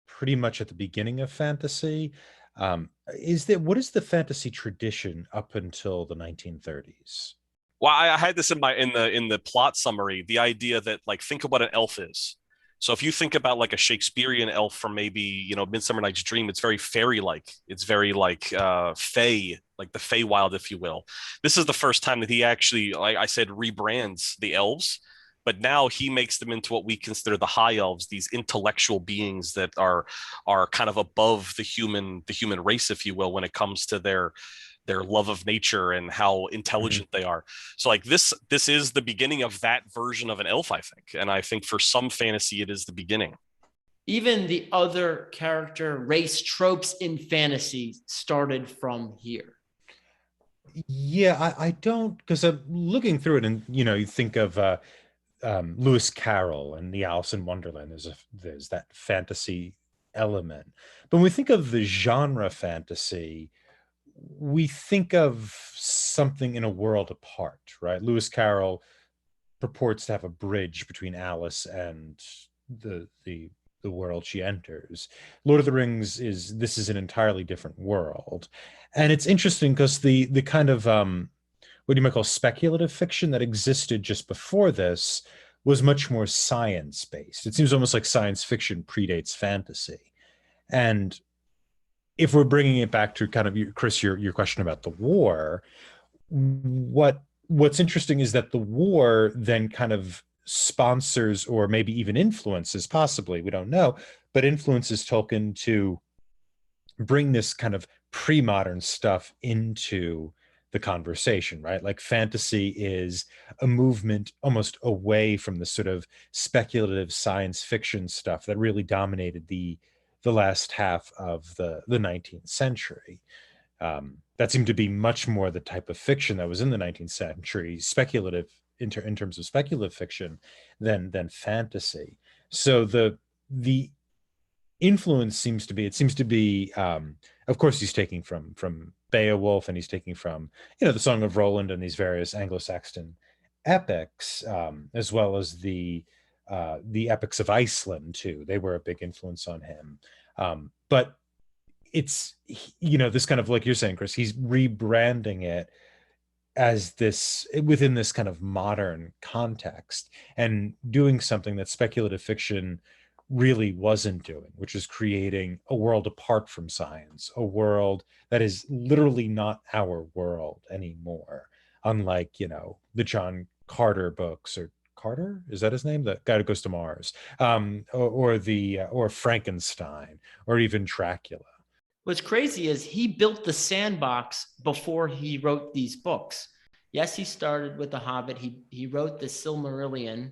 pretty much at the beginning of fantasy. What is the fantasy tradition up until the 1930s? Well, I had this in the plot summary, the idea that, like, think of what an elf is. So if you think about like a Shakespearean elf from maybe, Midsummer Night's Dream, it's very fairy-like. It's very like fey, like the Feywild, if you will. This is the first time that he actually, like I said, rebrands the elves, but now he makes them into what we consider the high elves, these intellectual beings that are kind of above the human race, if you will, when it comes to their love of nature and how intelligent they are. So like this is the beginning of that version of an elf, I think. And I think for some fantasy, it is the beginning. Even the other character race tropes in fantasy started from here. Yeah, I don't, because I'm looking through it and, you think of Lewis Carroll and the Alice in Wonderland. There's that fantasy element. But when we think of the genre fantasy, we think of something in a world apart, right? Lewis Carroll purports to have a bridge between Alice and the world she enters. Lord of the Rings is an entirely different world. And it's interesting because the kind of what you might call speculative fiction that existed just before this was much more science-based. It seems almost like science fiction predates fantasy. And if we're bringing it back to kind of, Chris, your question about the war, what's interesting is that the war then kind of sponsors or maybe even influences, possibly, we don't know, but influences Tolkien to bring this kind of pre-modern stuff into the conversation, right? Like fantasy is a movement almost away from the sort of speculative science fiction stuff that really dominated the last half of the 19th century. That seemed to be much more the type of fiction that was in the 19th century, speculative in terms of speculative fiction than fantasy. So the influence seems to be of course he's taking from Beowulf, and he's taking from the Song of Roland and these various Anglo-Saxon epics, as well as the epics of Iceland too. They were a big influence on him. But it's, this kind of, like you're saying, Chris, he's rebranding it as this within this kind of modern context and doing something that speculative fiction really wasn't doing, which is creating a world apart from science, a world that is literally not our world anymore. Unlike, the John Carter books, or Carter, is that his name? The guy who goes to Mars, or Frankenstein, or even Dracula. What's crazy is he built the sandbox before he wrote these books. Yes, he started with The Hobbit. He wrote the Silmarillion.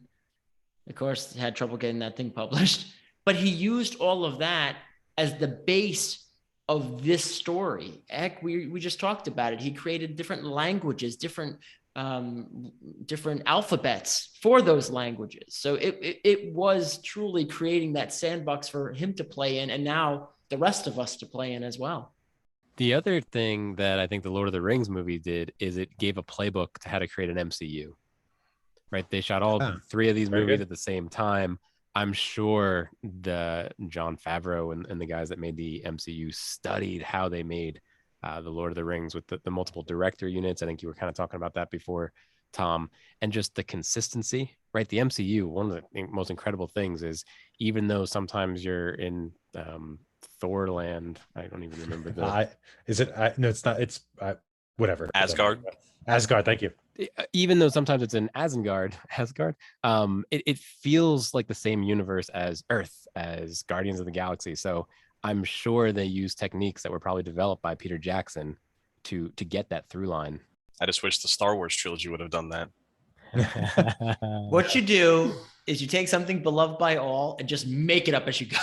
Of course, had trouble getting that thing published, but he used all of that as the base of this story. Heck, we just talked about it. He created different languages, different alphabets for those languages. So it was truly creating that sandbox for him to play in, and now the rest of us to play in as well. The other thing that I think the Lord of the Rings movie did is it gave a playbook to how to create an MCU. Right? They shot all three of these movies at the same time. I'm sure the Jon Favreau and the guys that made the MCU studied how they made the Lord of the Rings with the multiple director units. I think you were kind of talking about that before, Tom, and just the consistency, right? The MCU, one of the most incredible things is even though sometimes you're in Thorland, I don't even remember the. No, it's not. It's whatever. Asgard. Asgard. Thank you. Even though sometimes it's in Asgard, it feels like the same universe as Earth, as Guardians of the Galaxy. So I'm sure they use techniques that were probably developed by Peter Jackson to get that through line. I just wish the Star Wars trilogy would have done that. What you do is you take something beloved by all and just make it up as you go.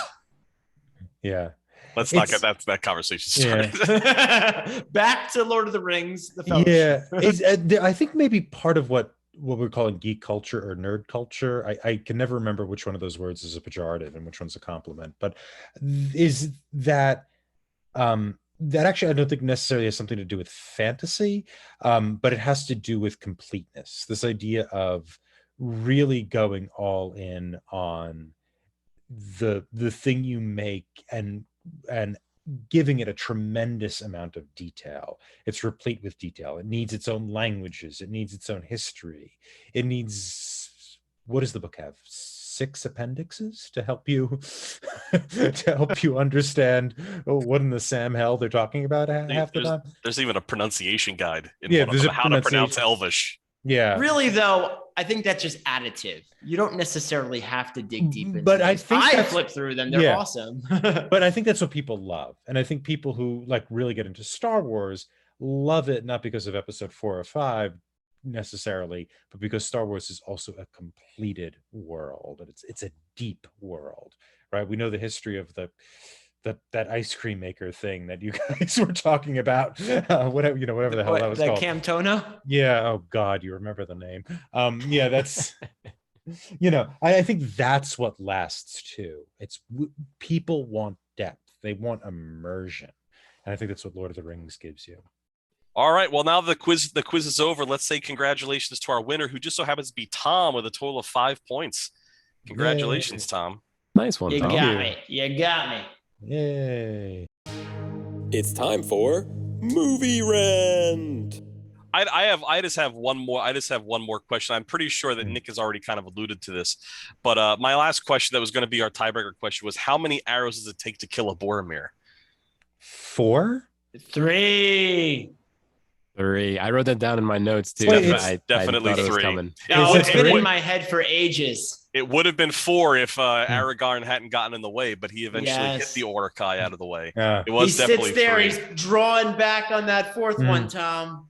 Yeah. Let's not get that conversation started. Yeah. Back to Lord of the Rings. The Fellowship. Yeah. I think maybe part of what we're calling geek culture or nerd culture, I can never remember which one of those words is a pejorative and which one's a compliment, but is that that actually I don't think necessarily has something to do with fantasy, but it has to do with completeness. This idea of really going all in on the thing you make and giving it a tremendous amount of detail. It's replete with detail. It needs its own languages. It needs its own history. It needs, what does the book have? 6 appendixes to help you understand what in the Sam hell they're talking about half the time. There's even a pronunciation guide in how to pronounce Elvish. Yeah. Really, though, I think that's just additive. You don't necessarily have to dig deep into but I flip through them. They're awesome. But I think that's what people love. And I think people who like really get into Star Wars love it, not because of episode 4 or 5 necessarily, but because Star Wars is also a completed world. And it's a deep world, right? We know the history of that ice cream maker thing that you guys were talking about, whatever the hell that was called. Camtono? Yeah. Oh God, you remember the name. Yeah, that's, I think that's what lasts too. It's people want depth. They want immersion. And I think that's what Lord of the Rings gives you. All right. Well, now the quiz is over. Let's say congratulations to our winner, who just so happens to be Tom with a total of 5 points. Congratulations, Yay. Tom. Nice one, Tom. You got me. Yay. It's time for Movie Rant. I just have one more question. I'm pretty sure that Nick has already kind of alluded to this, but my last question that was going to be our tiebreaker question was, how many arrows does it take to kill a Boromir? 4? 3. I wrote that down in my notes too. Definitely I 3. It's been in my head for ages. It would have been 4 if Aragorn hadn't gotten in the way, but he eventually hit the Uruk-hai out of the way. It was definitely 3. He sits there, he's drawing back on that 4th one, Tom,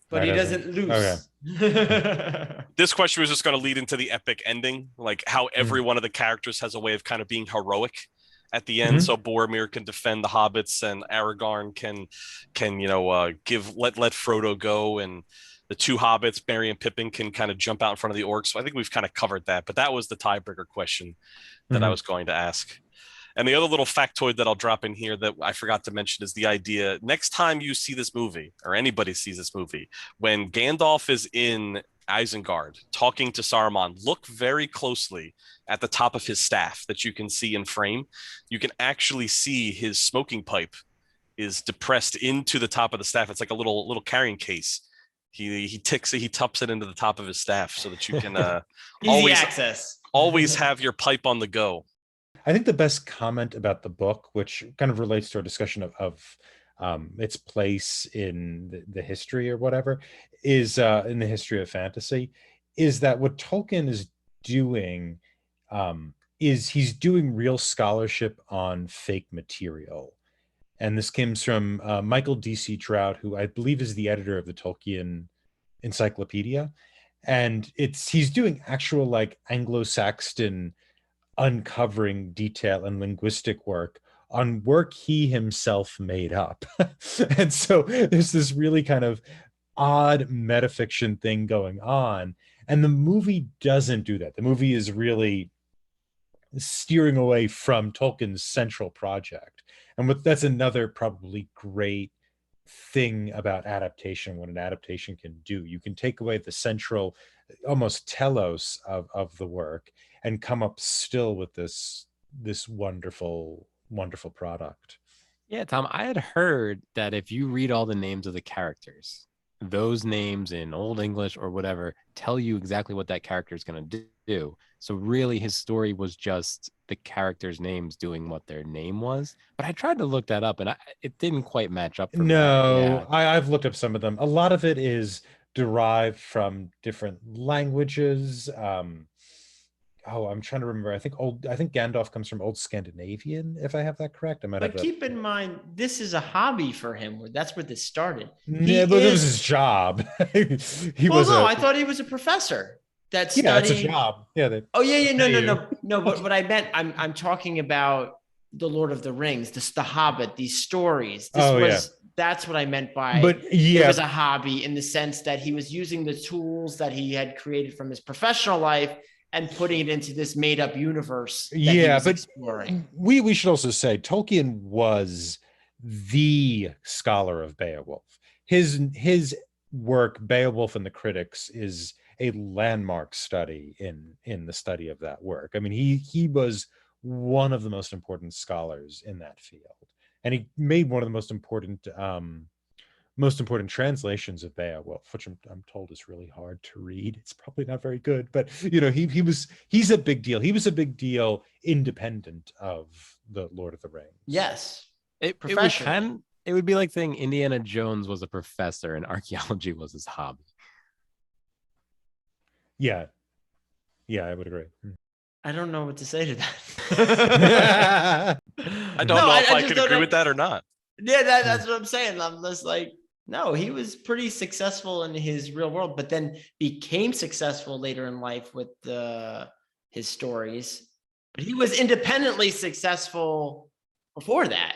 but he doesn't lose. Okay. This question was just going to lead into the epic ending, like how every one of the characters has a way of kind of being heroic at the end. So Boromir can defend the hobbits, and Aragorn can let Frodo go, and the 2 hobbits, Merry and Pippin, can kind of jump out in front of the orcs. So I think we've kind of covered that, but that was the tiebreaker question that I was going to ask. And the other little factoid that I'll drop in here that I forgot to mention is the idea, next time you see this movie, or anybody sees this movie, when Gandalf is in Isengard talking to Saruman, look very closely at the top of his staff that you can see in frame. You can actually see his smoking pipe is depressed into the top of the staff. It's like a little carrying case. He tucks it into the top of his staff so that you can always have your pipe on the go. I think the best comment about the book, which kind of relates to our discussion of its place in the history or whatever, is in the history of fantasy, is that what Tolkien is doing is he's doing real scholarship on fake material. And this comes from Michael D.C. Trout, who I believe is the editor of the Tolkien Encyclopedia. And he's doing actual like Anglo-Saxon uncovering detail and linguistic work on work he himself made up. And so there's this really kind of odd metafiction thing going on. And the movie doesn't do that. The movie is really steering away from Tolkien's central project. And that's another probably great thing about adaptation, what an adaptation can do. You can take away the central, almost telos of the work and come up still with this wonderful product. Yeah, Tom, I had heard that if you read all the names of the characters, those names in Old English or whatever tell you exactly what that character is going to do. So really his story was just the characters' names doing what their name was. But I tried to look that up and it didn't quite match up for me. No, yeah. I've looked up some of them. A lot of it is derived from different languages. I'm trying to remember. I think Gandalf comes from Old Scandinavian, if I have that correct. But keep in mind, this is a hobby for him. That's where this started. Yeah, but it was his job. I thought he was a professor. That's it's a job. Yeah. No. But what I meant, I'm talking about the Lord of the Rings, the Hobbit, these stories. That's what I meant by. But yeah, it was a hobby in the sense that he was using the tools that he had created from his professional life and putting it into this made-up universe that he was exploring. We should also say Tolkien was the scholar of Beowulf. His work, Beowulf and the Critics, is a landmark study in the study of that work. I mean, he was one of the most important scholars in that field, and he made one of the most important translations of Beowulf, which I'm told is really hard to read. It's probably not very good, but he's a big deal. He was a big deal independent of the Lord of the Rings. Yes. It would be like saying Indiana Jones was a professor and archaeology was his hobby. Yeah, I would agree. I don't know what to say to that. I don't know if I could agree with that or not. Yeah, that's what I'm saying. I'm just like, no, he was pretty successful in his real world, but then became successful later in life with his stories. But he was independently successful before that.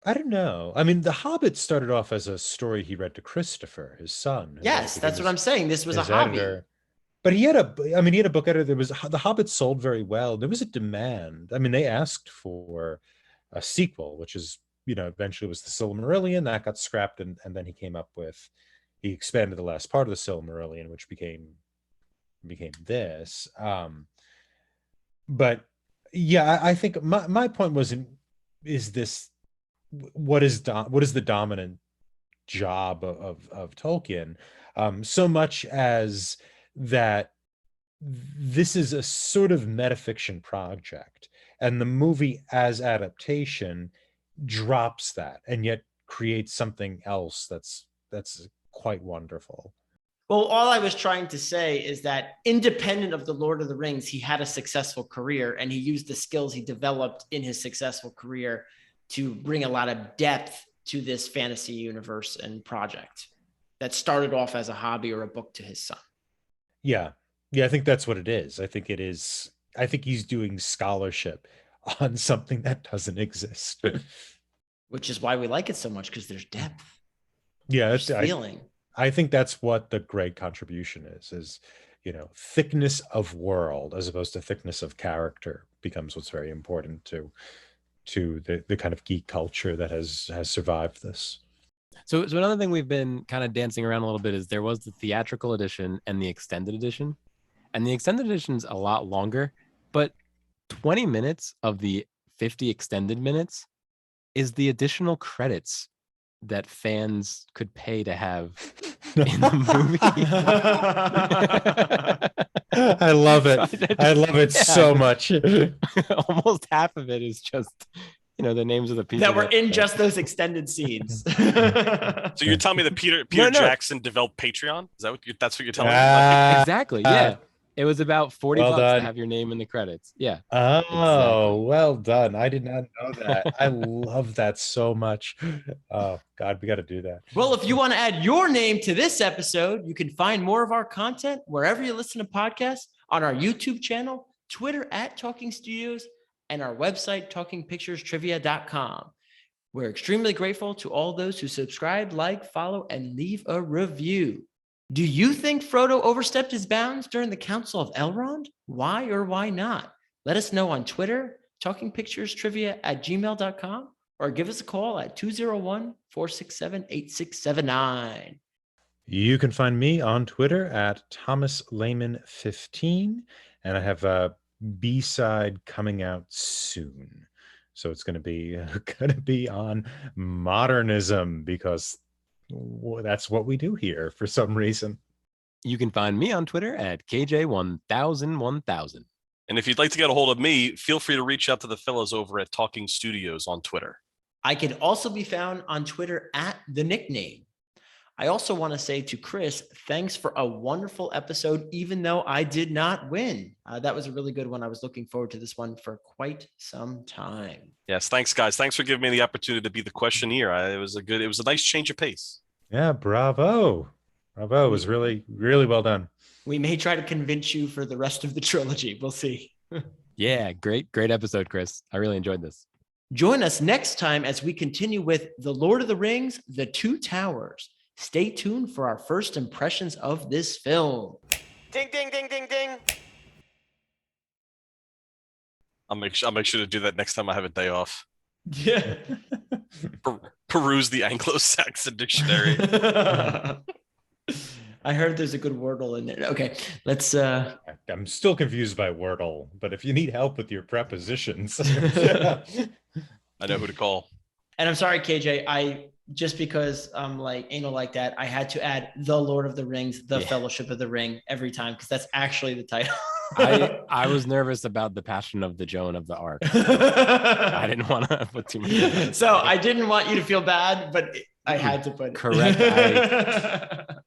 I don't know. I mean, The Hobbit started off as a story he read to Christopher, his son. Yes, that's what I'm saying. This was a hobby. Editor. But he had a book editor. The Hobbit sold very well. There was a demand. I mean, they asked for a sequel, which is, eventually was the Silmarillion. That got scrapped, and then he expanded the last part of the Silmarillion, which became this. But yeah, I think my point is this: what is the dominant job of Tolkien? So much as that this is a sort of metafiction project, and the movie as adaptation drops that and yet creates something else that's quite wonderful. Well, all I was trying to say is that independent of the Lord of the Rings, he had a successful career, and he used the skills he developed in his successful career to bring a lot of depth to this fantasy universe and project that started off as a hobby or a book to his son. Yeah, I think that's what it is. I think he's doing scholarship on something that doesn't exist. Which is why we like it so much, because there's depth. Yeah, there's feeling. I think that's what the great contribution is, thickness of world as opposed to thickness of character becomes what's very important to the kind of geek culture that has survived this. So another thing we've been kind of dancing around a little bit is there was the theatrical edition and the extended edition. And the extended edition's a lot longer, but 20 minutes of the 50 extended minutes is the additional credits that fans could pay to have in the movie. I love it. I love it so much. Almost half of it is just the names of the people that were in just those extended scenes. So you're telling me that Peter Jackson developed Patreon? Is that that's what you're telling me? Exactly. Yeah. It was about $40 to have your name in the credits. Yeah. Oh, exactly. Well done. I did not know that. I love that so much. Oh, God, we got to do that. Well, if you want to add your name to this episode, you can find more of our content wherever you listen to podcasts, on our YouTube channel, Twitter @Talking Studios, and our website, talkingpicturestrivia.com. We're extremely grateful to all those who subscribe, like, follow, and leave a review. Do you think Frodo overstepped his bounds during the Council of Elrond? Why or why not? Let us know on Twitter, talkingpicturestrivia@gmail.com, or give us a call at 201-467-8679. You can find me on Twitter at ThomasLehman15, and I have a B-side coming out soon. So it's going to be on modernism, because that's what we do here for some reason. You can find me on Twitter at KJ10001000. And if you'd like to get a hold of me, feel free to reach out to the fellows over at Talking Studios on Twitter. I can also be found on Twitter at The Nickname. I also want to say to Chris, thanks for a wonderful episode, even though I did not win. That was a really good one. I was looking forward to this one for quite some time. Yes, thanks, guys. Thanks for giving me the opportunity to be the questionnaire. It was a nice change of pace. Yeah, bravo. Bravo. It was really, really well done. We may try to convince you for the rest of the trilogy. We'll see. Yeah, great episode, Chris. I really enjoyed this. Join us next time as we continue with The Lord of the Rings, The Two Towers. Stay tuned for our first impressions of this film. Ding, ding, ding, ding, ding. I'll make sure to do that next time I have a day off. Yeah. Peruse the Anglo-Saxon dictionary. I heard there's a good Wordle in there. Okay, let's... I'm still confused by Wordle, but if you need help with your prepositions... I know who to call. And I'm sorry, KJ, just because I'm like anal like that, I had to add The Lord of the Rings, The Fellowship of the Ring every time, because that's actually the title. I was nervous about the Passion of the Joan of the Ark. I didn't want to put too much. So I didn't want you to feel bad, but I had to put it. Correct.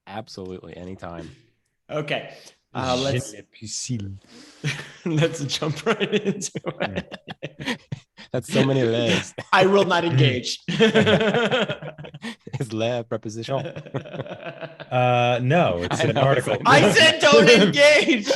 Absolutely, anytime. Okay. Let's jump right into it. That's so many legs. I will not engage. Is le preposition? No, it's an article. I said don't engage.